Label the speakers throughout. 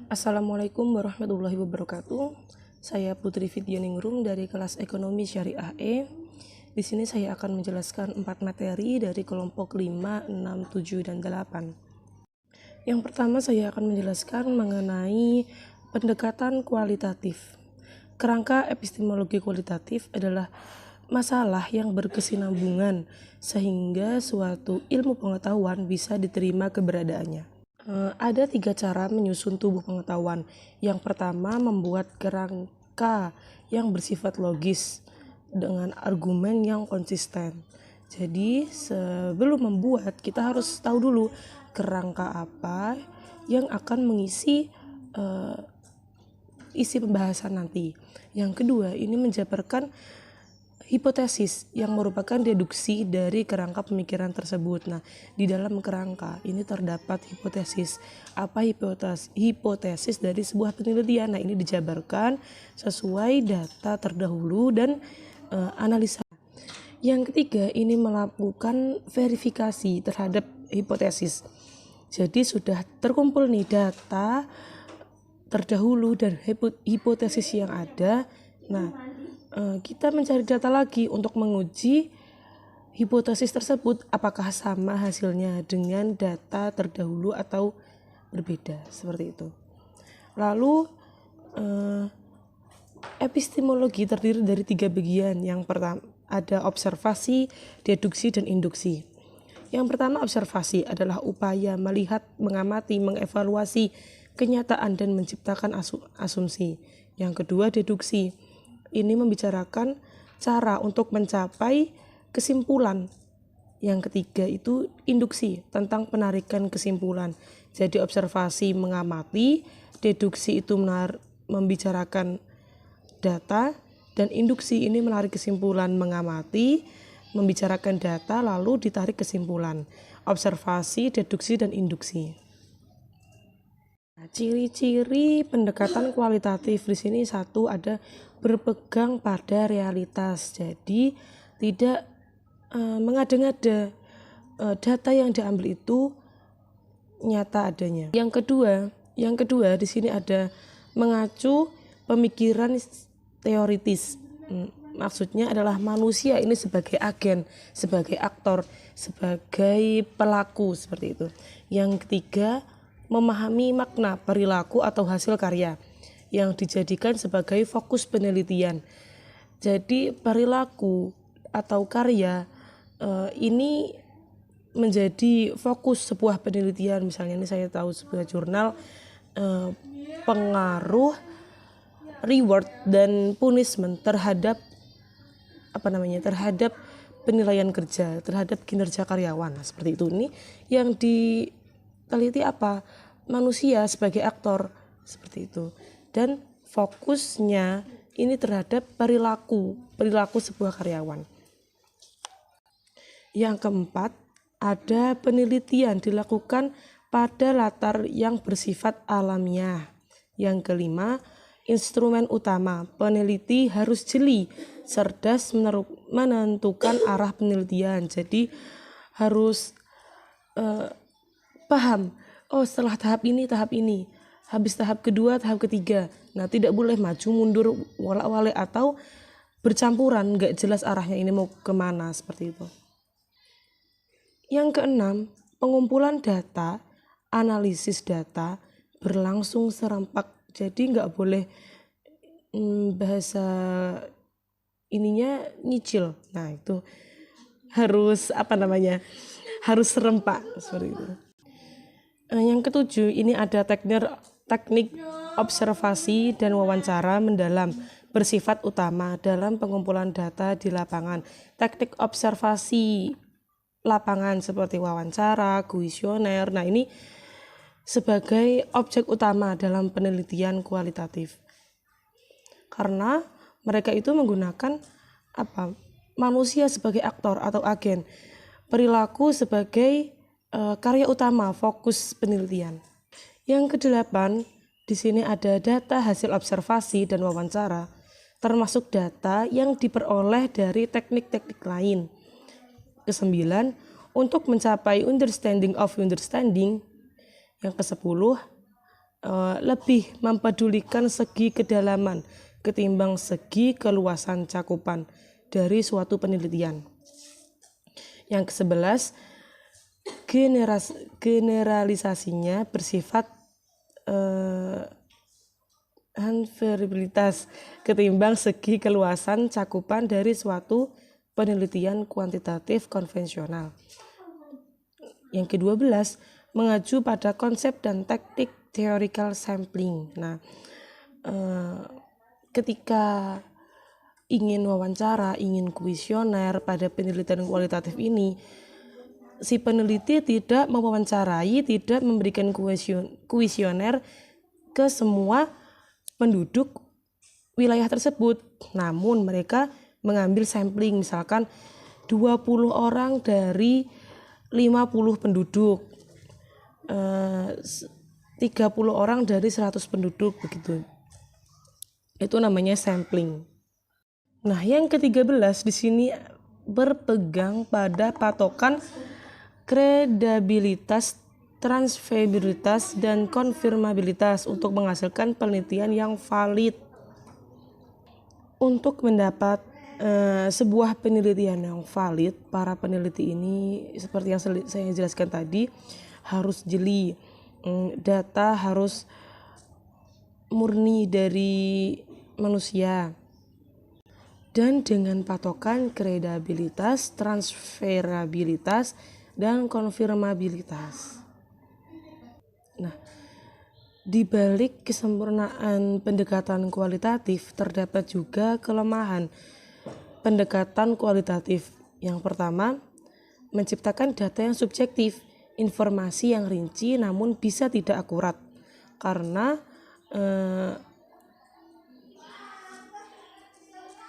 Speaker 1: Assalamualaikum warahmatullahi wabarakatuh. Saya Putri Vidyaningrum dari kelas Ekonomi Syariah E. Di sini saya akan menjelaskan 4 materi dari kelompok 5, 6, 7, dan 8. Yang pertama saya akan menjelaskan mengenai pendekatan kualitatif. Kerangka epistemologi kualitatif adalah masalah yang berkesinambungan sehingga suatu ilmu pengetahuan bisa diterima keberadaannya. Ada 3 cara menyusun tubuh pengetahuan. Yang pertama, membuat kerangka yang bersifat logis dengan argumen yang konsisten. Jadi sebelum membuat, kita harus tahu dulu kerangka apa yang akan mengisi isi pembahasan nanti. Yang kedua, ini menjabarkan hipotesis yang merupakan deduksi dari kerangka pemikiran tersebut. Nah, di dalam kerangka ini terdapat hipotesis. Apa hipotesis dari sebuah penelitian? Nah, ini dijabarkan sesuai data terdahulu dan analisa. Yang ketiga, ini melakukan verifikasi terhadap hipotesis. Jadi sudah terkumpul nih data terdahulu dan hipotesis yang ada. Nah, kita mencari data lagi untuk menguji hipotesis tersebut apakah sama hasilnya dengan data terdahulu atau berbeda, seperti itu. Lalu epistemologi terdiri dari 3 bagian. Yang pertama ada observasi, deduksi, dan induksi. Yang pertama, observasi adalah upaya melihat, mengamati, mengevaluasi kenyataan dan menciptakan asumsi. Yang kedua, deduksi. Ini membicarakan cara untuk mencapai kesimpulan. Yang ketiga itu induksi, tentang penarikan kesimpulan. Jadi observasi mengamati, deduksi itu membicarakan data, dan induksi ini menarik kesimpulan mengamati, membicarakan data lalu ditarik kesimpulan. Observasi, deduksi, dan induksi. Ciri-ciri pendekatan kualitatif di sini satu ada berpegang pada realitas. Jadi tidak mengada-ngada, data yang diambil itu nyata adanya. Yang kedua di sini ada mengacu pemikiran teoritis. Maksudnya adalah manusia ini sebagai agen, sebagai aktor, sebagai pelaku, seperti itu. Yang ketiga, memahami makna perilaku atau hasil karya yang dijadikan sebagai fokus penelitian. Jadi perilaku atau karya ini menjadi fokus sebuah penelitian. Misalnya ini saya tahu sebuah jurnal pengaruh reward dan punishment terhadap terhadap penilaian kerja, terhadap kinerja karyawan. Nah, seperti itu. Ini yang diteliti apa? Manusia sebagai aktor, seperti itu. Dan fokusnya ini terhadap perilaku sebuah karyawan. Yang keempat, ada penelitian dilakukan pada latar yang bersifat alamiah. Yang kelima, instrumen utama, peneliti harus jeli, cerdas menentukan arah penelitian. Jadi harus paham, setelah tahap ini, habis tahap kedua, tahap ketiga. Nah, tidak boleh maju mundur wolak-walik atau bercampuran, gak jelas arahnya ini mau kemana, seperti itu. Yang keenam, pengumpulan data, analisis data berlangsung serempak. Jadi gak boleh bahasa ininya nyicil. Nah, itu harus harus serempak, seperti itu. Yang ketujuh, ini ada teknik observasi dan wawancara mendalam bersifat utama dalam pengumpulan data di lapangan. Teknik observasi lapangan seperti wawancara, kuesioner. Nah, ini sebagai objek utama dalam penelitian kualitatif. Karena mereka itu menggunakan manusia sebagai aktor atau agen, perilaku sebagai karya utama fokus penelitian. Yang kedelapan, di sini ada data hasil observasi dan wawancara, termasuk data yang diperoleh dari teknik-teknik lain. Kesembilan, untuk mencapai understanding of understanding. Yang ke-10, lebih mempedulikan segi kedalaman ketimbang segi keluasan cakupan dari suatu penelitian. Yang ke-11, generalisasinya bersifat variabilitas ketimbang segi keluasan cakupan dari suatu penelitian kuantitatif konvensional. Yang ke-12, mengacu pada konsep dan teknik theoretical sampling. Nah, ketika ingin wawancara, ingin kuesioner pada penelitian kualitatif ini, si peneliti tidak mewawancarai, tidak memberikan kuesioner ke semua penduduk wilayah tersebut. Namun mereka mengambil sampling, misalkan 20 orang dari 50 penduduk, 30 orang dari 100 penduduk, begitu. Itu namanya sampling. Nah, yang ke-13 di sini berpegang pada patokan kredibilitas, transferabilitas, dan konfirmabilitas untuk menghasilkan penelitian yang valid. Untuk mendapat sebuah penelitian yang valid, para peneliti ini seperti yang saya jelaskan tadi harus jeli, data harus murni dari manusia, dan dengan patokan kredibilitas, transferabilitas, dan konfirmabilitas. Nah, di balik kesempurnaan pendekatan kualitatif terdapat juga kelemahan pendekatan kualitatif. Yang pertama, menciptakan data yang subjektif, informasi yang rinci namun bisa tidak akurat karena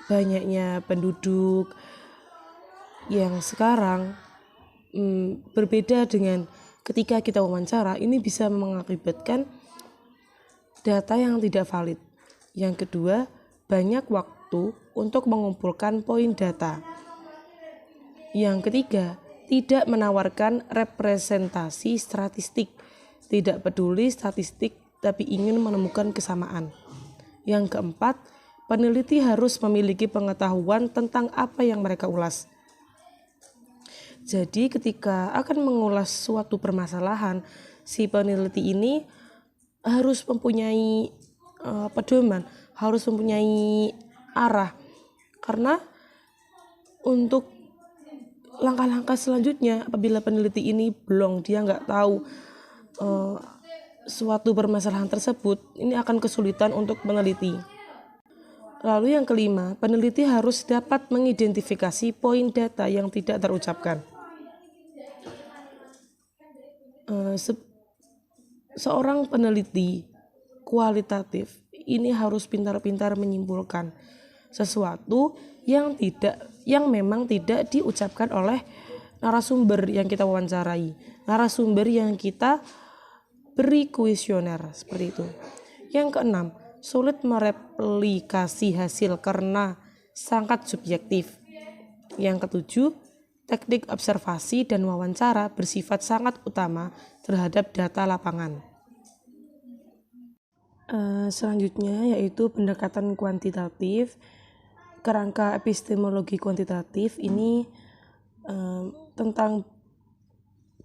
Speaker 1: banyaknya penduduk yang sekarang berbeda dengan ketika kita wawancara. Ini bisa mengakibatkan data yang tidak valid. Yang kedua, banyak waktu untuk mengumpulkan poin data. Yang ketiga, tidak menawarkan representasi statistik, tidak peduli statistik tapi ingin menemukan kesamaan. Yang keempat, peneliti harus memiliki pengetahuan tentang apa yang mereka ulas. Jadi ketika akan mengulas suatu permasalahan, si peneliti ini harus mempunyai pedoman, harus mempunyai arah. Karena untuk langkah-langkah selanjutnya, apabila peneliti ini belum, dia nggak tahu suatu permasalahan tersebut, ini akan kesulitan untuk meneliti. Lalu yang kelima, peneliti harus dapat mengidentifikasi poin data yang tidak terucapkan. Seorang peneliti kualitatif ini harus pintar-pintar menyimpulkan sesuatu yang memang tidak diucapkan oleh narasumber yang kita wawancarai, narasumber yang kita beri kuesioner, seperti itu. Yang keenam, sulit mereplikasi hasil karena sangat subjektif. Yang ketujuh, teknik observasi dan wawancara bersifat sangat utama terhadap data lapangan. Selanjutnya yaitu pendekatan kuantitatif. Kerangka epistemologi kuantitatif ini tentang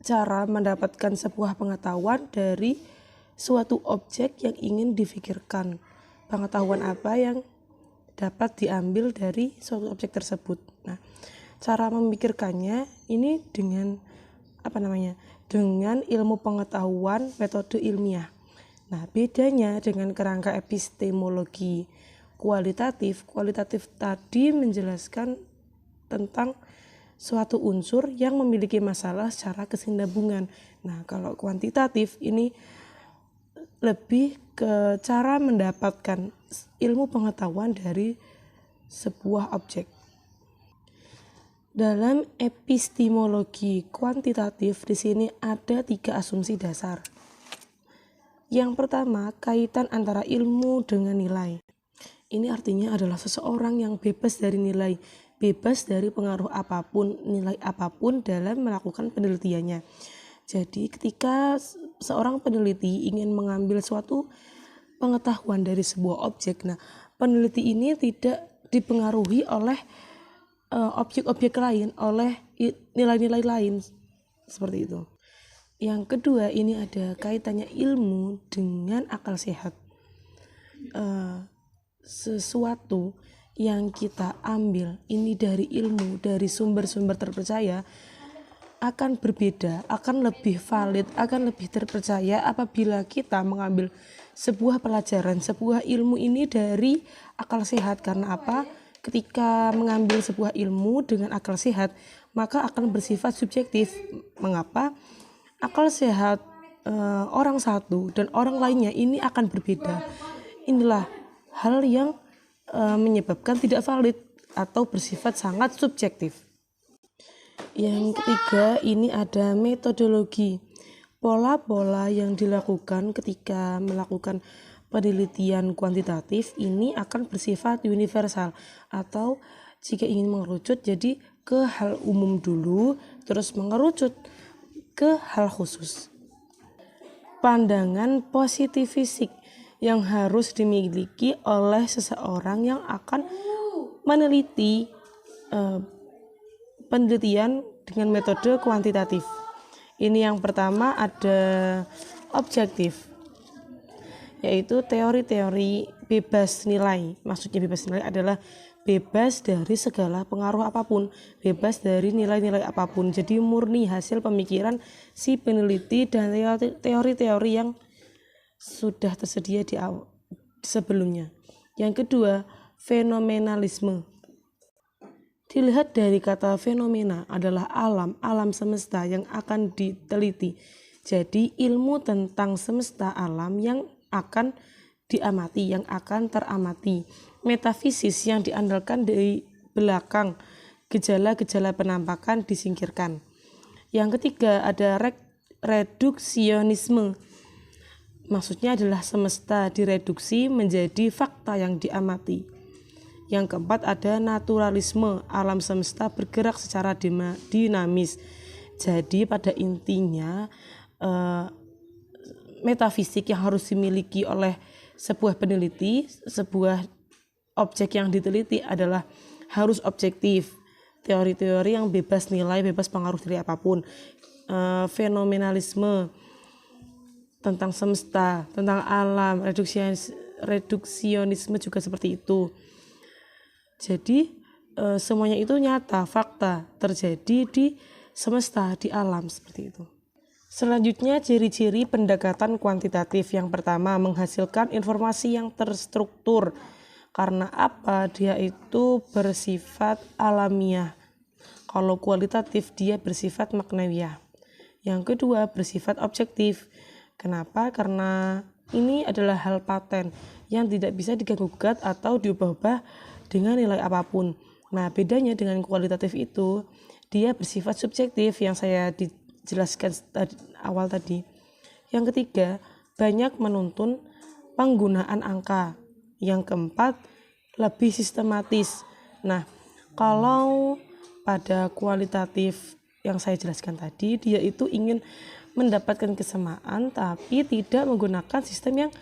Speaker 1: cara mendapatkan sebuah pengetahuan dari suatu objek yang ingin difikirkan. Pengetahuan apa yang dapat diambil dari suatu objek tersebut. Nah, cara memikirkannya ini dengan dengan ilmu pengetahuan metode ilmiah. Nah, bedanya dengan kerangka epistemologi kualitatif tadi menjelaskan tentang suatu unsur yang memiliki masalah secara kesinambungan. Nah, kalau kuantitatif ini lebih ke cara mendapatkan ilmu pengetahuan dari sebuah objek. Dalam epistemologi kuantitatif di sini ada 3 asumsi dasar. Yang pertama, kaitan antara ilmu dengan nilai. Ini artinya adalah seseorang yang bebas dari nilai, bebas dari pengaruh apapun, nilai apapun dalam melakukan penelitiannya. Jadi ketika seorang peneliti ingin mengambil suatu pengetahuan dari sebuah objek, nah peneliti ini tidak dipengaruhi oleh objek-objek lain, oleh nilai-nilai lain, seperti itu. Yang kedua, ini ada kaitannya ilmu dengan akal sehat. Sesuatu yang kita ambil ini dari ilmu, dari sumber-sumber terpercaya, akan berbeda, akan lebih valid, akan lebih terpercaya apabila kita mengambil sebuah pelajaran, sebuah ilmu ini dari akal sehat. Karena apa? Ketika mengambil sebuah ilmu dengan akal sehat, maka akan bersifat subjektif. Mengapa? Akal sehat orang satu dan orang lainnya ini akan berbeda. Inilah hal yang menyebabkan tidak valid atau bersifat sangat subjektif. Yang ketiga, ini ada metodologi. Pola-pola yang dilakukan ketika melakukan penelitian kuantitatif ini akan bersifat universal, atau jika ingin mengerucut jadi ke hal umum dulu, terus mengerucut ke hal khusus. Pandangan positifistik yang harus dimiliki oleh seseorang yang akan meneliti penelitian dengan metode kuantitatif. Ini yang pertama ada objektif, yaitu teori-teori bebas nilai. Maksudnya bebas nilai adalah bebas dari segala pengaruh apapun, bebas dari nilai-nilai apapun. Jadi murni hasil pemikiran si peneliti dan teori-teori yang sudah tersedia di sebelumnya. Yang kedua, fenomenalisme. Dilihat dari kata fenomena adalah alam semesta yang akan diteliti. Jadi ilmu tentang semesta alam yang akan diamati, yang akan teramati. Metafisis yang diandalkan dari belakang, gejala-gejala penampakan disingkirkan. Yang ketiga ada reduksionisme. Maksudnya adalah semesta direduksi menjadi fakta yang diamati. Yang keempat ada naturalisme, alam semesta bergerak secara dinamis. Jadi pada intinya metafisik yang harus dimiliki oleh sebuah peneliti, sebuah objek yang diteliti adalah harus objektif. Teori-teori yang bebas nilai, bebas pengaruh dari apapun. Fenomenalisme tentang semesta, tentang alam, reduksionisme juga seperti itu. Jadi semuanya itu nyata, fakta terjadi di semesta, di alam, seperti itu. Selanjutnya ciri-ciri pendekatan kuantitatif. Yang pertama, menghasilkan informasi yang terstruktur. Karena apa? Dia itu bersifat alamiah. Kalau kualitatif dia bersifat maknawiyah. Yang kedua, bersifat objektif. Kenapa? Karena ini adalah hal paten yang tidak bisa diganggu-gugat atau diubah-ubah dengan nilai apapun. Nah, bedanya dengan kualitatif itu, dia bersifat subjektif yang saya dijelaskan awal tadi. Yang ketiga, banyak menuntun penggunaan angka. Yang keempat, lebih sistematis. Nah, kalau pada kualitatif yang saya jelaskan tadi, dia itu ingin mendapatkan kesamaan tapi tidak menggunakan sistem yang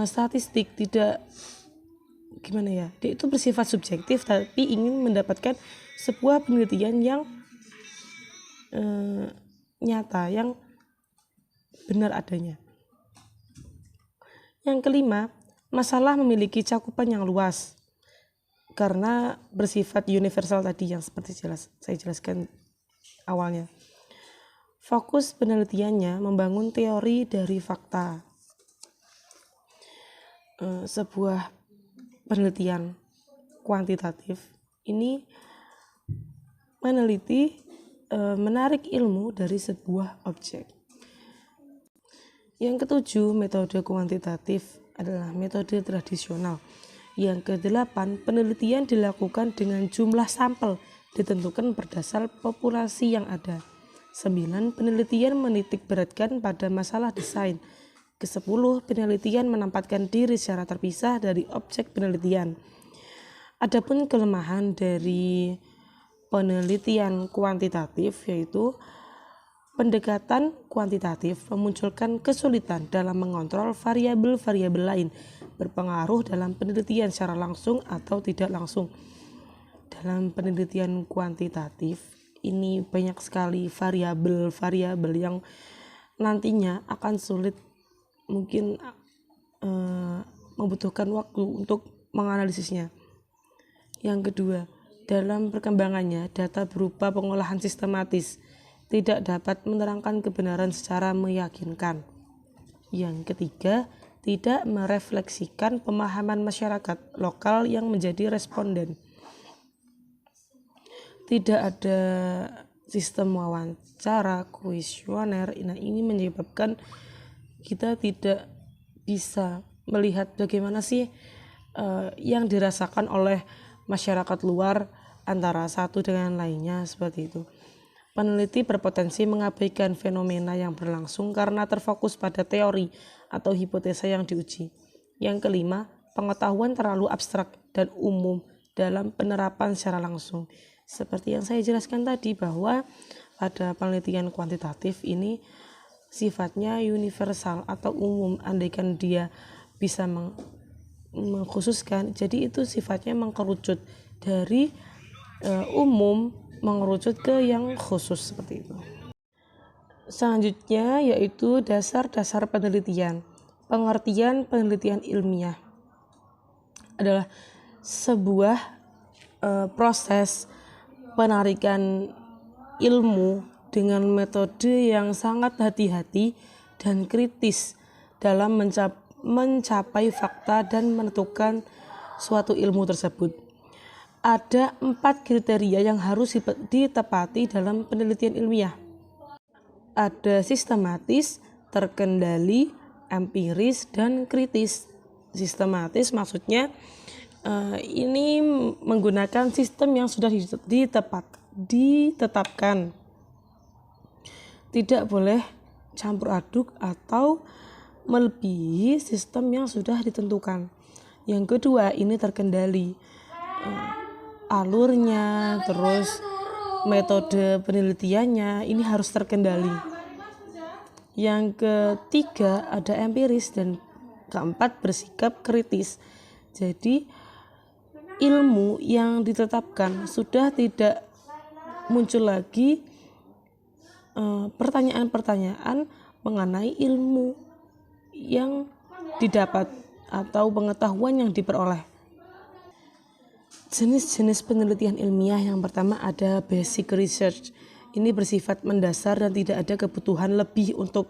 Speaker 1: statistik, tidak dia itu bersifat subjektif tapi ingin mendapatkan sebuah penelitian yang nyata, yang benar adanya. Yang kelima, masalah memiliki cakupan yang luas karena bersifat universal tadi yang seperti saya jelaskan awalnya. Fokus penelitiannya membangun teori dari fakta. Sebuah penelitian kuantitatif ini meneliti menarik ilmu dari sebuah objek. Yang ketujuh, metode kuantitatif adalah metode tradisional. Yang kedelapan, penelitian dilakukan dengan jumlah sampel ditentukan berdasar populasi yang ada. 9, penelitian menitik beratkan pada masalah desain. Ke-10, penelitian menempatkan diri secara terpisah dari objek penelitian. Adapun kelemahan dari penelitian kuantitatif yaitu Pendekatan kuantitatif memunculkan kesulitan dalam mengontrol variabel-variabel lain berpengaruh dalam penelitian secara langsung atau tidak langsung. Dalam penelitian kuantitatif ini banyak sekali variabel-variabel yang nantinya akan sulit, mungkin membutuhkan waktu untuk menganalisisnya. Yang kedua, dalam perkembangannya data berupa pengolahan sistematis tidak dapat menerangkan kebenaran secara meyakinkan. Yang ketiga, tidak merefleksikan pemahaman masyarakat lokal yang menjadi responden. Tidak ada sistem wawancara, kuesioner. Nah, ini menyebabkan kita tidak bisa melihat bagaimana sih yang dirasakan oleh masyarakat luar antara satu dengan lainnya, seperti itu. Peneliti berpotensi mengabaikan fenomena yang berlangsung karena terfokus pada teori atau hipotesa yang diuji. Yang kelima, pengetahuan terlalu abstrak dan umum dalam penerapan secara langsung. Seperti yang saya jelaskan tadi, bahwa pada penelitian kuantitatif ini sifatnya universal atau umum, andaikan dia bisa mengkhususkan, jadi itu sifatnya mengkerucut dari umum mengerucut ke yang khusus, seperti itu. Selanjutnya yaitu dasar-dasar penelitian. Pengertian penelitian ilmiah adalah sebuah proses penarikan ilmu dengan metode yang sangat hati-hati dan kritis dalam mencapai fakta dan menentukan suatu ilmu tersebut. Ada 4 kriteria yang harus ditepati dalam penelitian ilmiah. Ada sistematis, terkendali, empiris, dan kritis. Sistematis maksudnya ini menggunakan sistem yang sudah ditetapkan. Tidak boleh campur aduk atau melebihi sistem yang sudah ditentukan. Yang kedua, ini terkendali. Alurnya, terus metode penelitiannya ini harus terkendali. Yang ketiga ada empiris, dan keempat bersikap kritis. Jadi ilmu yang ditetapkan sudah tidak muncul lagi pertanyaan-pertanyaan mengenai ilmu yang didapat atau pengetahuan yang diperoleh. Jenis-jenis penelitian ilmiah yang pertama ada basic research. Ini bersifat mendasar dan tidak ada kebutuhan lebih untuk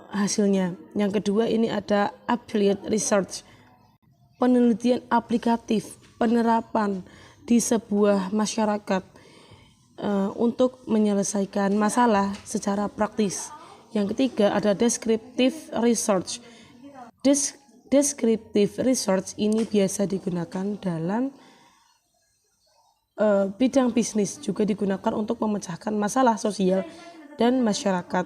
Speaker 1: hasilnya. Yang kedua ini ada applied research. Penelitian aplikatif, penerapan di sebuah masyarakat untuk menyelesaikan masalah secara praktis. Yang ketiga ada descriptive research. Descriptive research ini biasa digunakan dalam bidang bisnis, juga digunakan untuk memecahkan masalah sosial dan masyarakat.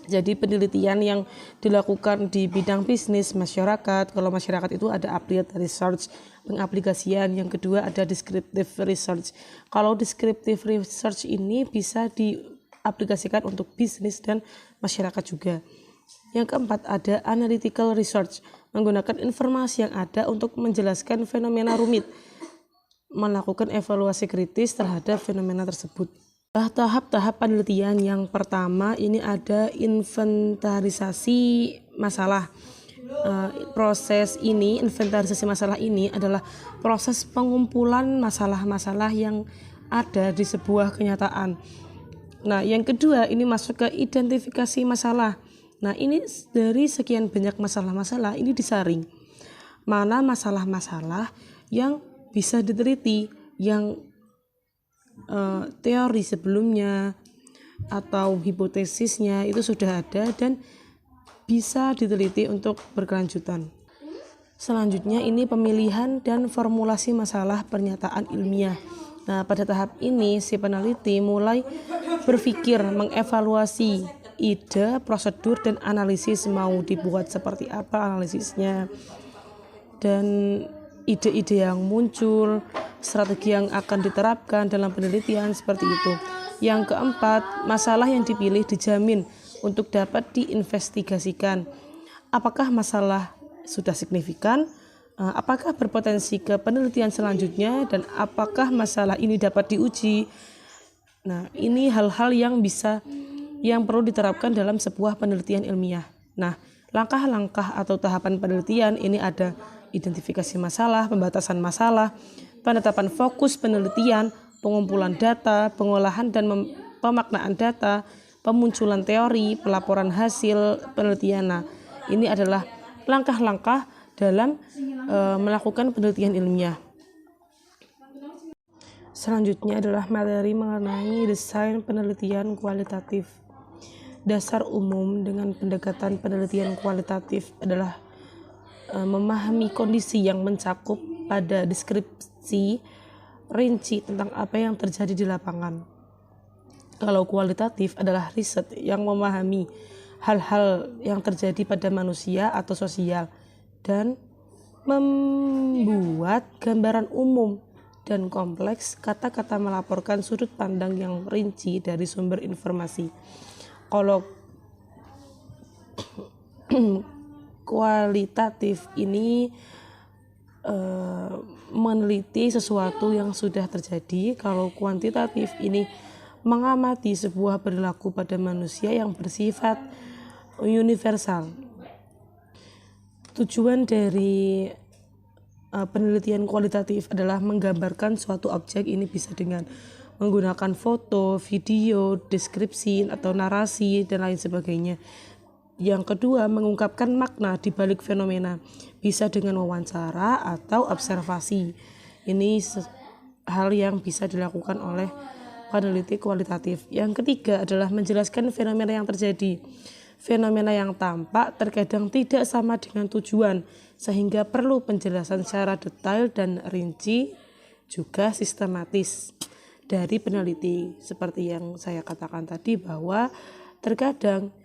Speaker 1: Jadi penelitian yang dilakukan di bidang bisnis masyarakat, kalau masyarakat itu ada applied research, pengaplikasian. Yang kedua ada descriptive research. Kalau descriptive research ini bisa diaplikasikan untuk bisnis dan masyarakat juga. Yang keempat ada analytical research, menggunakan informasi yang ada untuk menjelaskan fenomena rumit, melakukan evaluasi kritis terhadap fenomena tersebut. Tahap-tahap penelitian yang pertama ini ada inventarisasi masalah. Proses ini, inventarisasi masalah ini adalah proses pengumpulan masalah-masalah yang ada di sebuah kenyataan. Nah, yang kedua ini masuk ke identifikasi masalah. Nah, ini dari sekian banyak masalah-masalah ini disaring. Mana masalah-masalah yang bisa diteliti, yang teori sebelumnya atau hipotesisnya itu sudah ada dan bisa diteliti untuk berkelanjutan. Selanjutnya ini pemilihan dan formulasi masalah pernyataan ilmiah. Nah, pada tahap ini si peneliti mulai berpikir mengevaluasi ide, prosedur, dan analisis mau dibuat seperti apa analisisnya, dan ide-ide yang muncul, strategi yang akan diterapkan dalam penelitian, seperti itu. Yang keempat, masalah yang dipilih dijamin untuk dapat diinvestigasikan. Apakah masalah sudah signifikan? Apakah berpotensi ke penelitian selanjutnya? Dan apakah masalah ini dapat diuji? Nah, ini hal-hal yang perlu diterapkan dalam sebuah penelitian ilmiah. Nah, langkah-langkah atau tahapan penelitian ini ada identifikasi masalah, pembatasan masalah, penetapan fokus penelitian, pengumpulan data, pengolahan dan pemaknaan data, pemunculan teori, pelaporan hasil penelitian. Nah, ini adalah langkah-langkah dalam melakukan penelitian ilmiah. Selanjutnya adalah materi mengenai desain penelitian kualitatif. Dasar umum dengan pendekatan penelitian kualitatif adalah memahami kondisi yang mencakup pada deskripsi rinci tentang apa yang terjadi di lapangan. Kalau kualitatif adalah riset yang memahami hal-hal yang terjadi pada manusia atau sosial dan membuat gambaran umum dan kompleks. Kata-kata melaporkan sudut pandang yang rinci dari sumber informasi. Kalau kualitatif ini meneliti sesuatu yang sudah terjadi. Kalau kuantitatif ini mengamati sebuah perilaku pada manusia yang bersifat universal. Tujuan dari penelitian kualitatif adalah menggambarkan suatu objek. Ini bisa dengan menggunakan foto, video, deskripsi atau narasi dan lain sebagainya. Yang kedua, mengungkapkan makna di balik fenomena, bisa dengan wawancara atau observasi. Ini hal yang bisa dilakukan oleh peneliti kualitatif. Yang ketiga adalah menjelaskan fenomena yang terjadi. Fenomena yang tampak terkadang tidak sama dengan tujuan, sehingga perlu penjelasan secara detail dan rinci, juga sistematis dari peneliti. Seperti yang saya katakan tadi, bahwa terkadang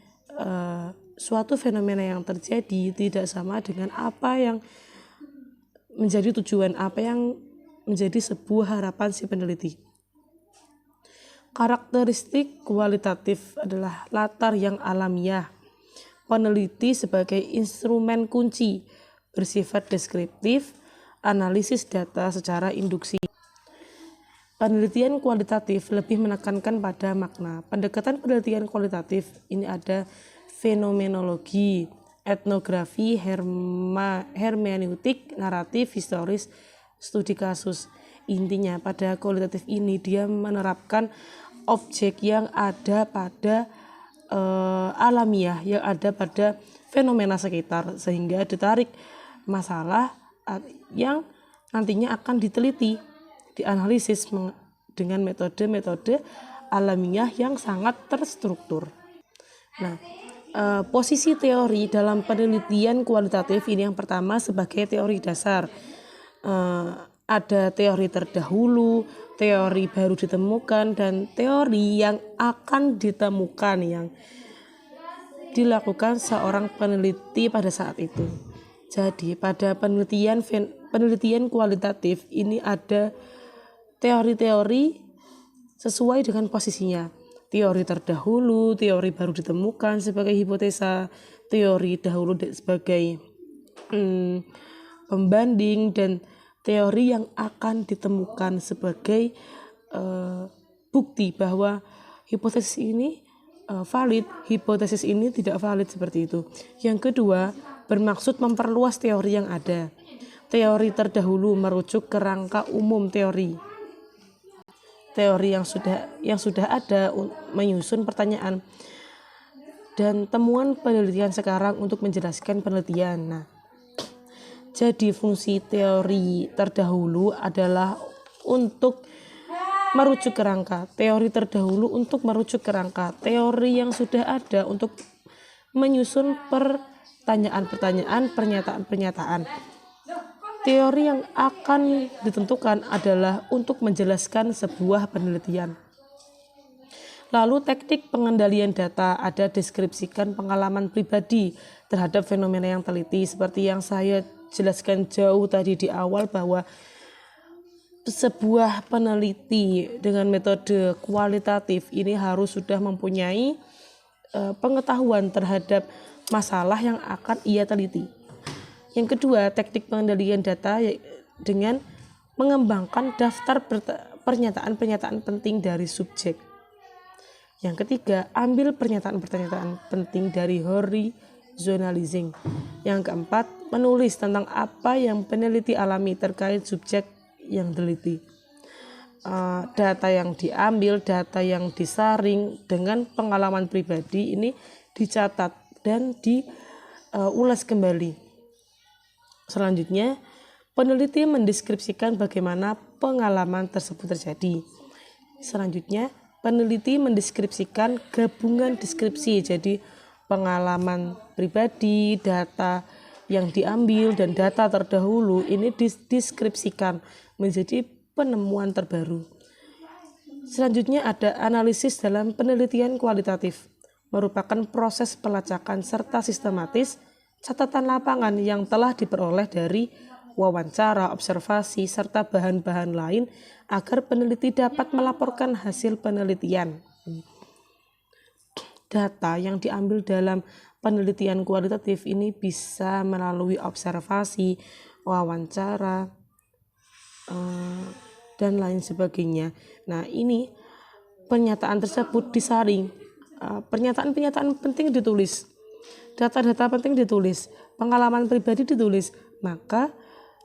Speaker 1: suatu fenomena yang terjadi tidak sama dengan apa yang menjadi tujuan, apa yang menjadi sebuah harapan si peneliti. Karakteristik kualitatif adalah latar yang alamiah. Peneliti sebagai instrumen kunci, bersifat deskriptif, analisis data secara induksi. Penelitian kualitatif lebih menekankan pada makna. Pendekatan penelitian kualitatif ini ada fenomenologi, etnografi, hermeneutik, naratif, historis, studi kasus. Intinya pada kualitatif ini dia menerapkan objek yang ada pada alamiah, yang ada pada fenomena sekitar, sehingga ditarik masalah yang nantinya akan diteliti, dianalisis dengan metode-metode alamiah yang sangat terstruktur. Nah, posisi teori dalam penelitian kualitatif ini yang pertama sebagai teori dasar. Ada teori terdahulu, teori baru ditemukan, dan teori yang akan ditemukan yang dilakukan seorang peneliti pada saat itu. Jadi pada penelitian kualitatif ini ada teori-teori sesuai dengan posisinya. Teori terdahulu, teori baru ditemukan sebagai hipotesa, teori dahulu sebagai pembanding, dan teori yang akan ditemukan sebagai bukti bahwa hipotesis ini valid, hipotesis ini tidak valid, seperti itu. Yang kedua, bermaksud memperluas teori yang ada. Teori terdahulu merujuk ke rangka umum teori. Teori yang sudah ada menyusun pertanyaan dan temuan penelitian sekarang untuk menjelaskan penelitian. Nah, jadi fungsi teori terdahulu adalah untuk merujuk ke rangka. Teori terdahulu untuk merujuk ke rangka. Teori yang sudah ada untuk menyusun pertanyaan-pertanyaan, pernyataan-pernyataan. Teori yang akan ditentukan adalah untuk menjelaskan sebuah penelitian. Lalu teknik pengendalian data, ada deskripsikan pengalaman pribadi terhadap fenomena yang teliti, seperti yang saya jelaskan jauh tadi di awal, bahwa sebuah peneliti dengan metode kualitatif ini harus sudah mempunyai pengetahuan terhadap masalah yang akan ia teliti. Yang kedua, teknik pengendalian data dengan mengembangkan daftar pernyataan-pernyataan penting dari subjek. Yang ketiga, ambil pernyataan-pernyataan penting dari horizontalizing. Yang keempat, menulis tentang apa yang peneliti alami terkait subjek yang teliti. Data yang diambil, data yang disaring dengan pengalaman pribadi ini dicatat dan diulas kembali. Selanjutnya, peneliti mendeskripsikan bagaimana pengalaman tersebut terjadi. Selanjutnya, peneliti mendeskripsikan gabungan deskripsi, jadi pengalaman pribadi, data yang diambil, dan data terdahulu ini dideskripsikan menjadi penemuan terbaru. Selanjutnya ada analisis dalam penelitian kualitatif, merupakan proses pelacakan serta sistematis catatan lapangan yang telah diperoleh dari wawancara, observasi, serta bahan-bahan lain agar peneliti dapat melaporkan hasil penelitian. Data yang diambil dalam penelitian kualitatif ini bisa melalui observasi, wawancara, dan lain sebagainya. Nah, ini pernyataan tersebut disaring, pernyataan-pernyataan penting ditulis, data-data penting ditulis, pengalaman pribadi ditulis, maka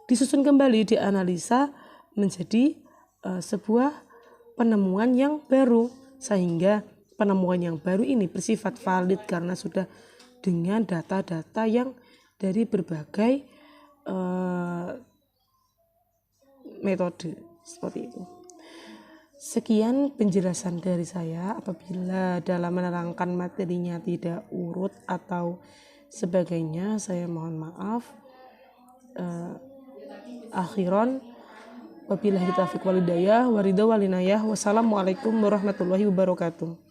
Speaker 1: disusun kembali, dianalisa menjadi sebuah penemuan yang baru, sehingga penemuan yang baru ini bersifat valid karena sudah dengan data-data yang dari berbagai metode seperti itu. Sekian penjelasan dari saya. Apabila dalam menerangkan materinya tidak urut atau sebagainya, saya mohon maaf. Akhiran, wabillahi taufiq walhidayah, waridha walinayah. Wassalamualaikum warahmatullahi wabarakatuh.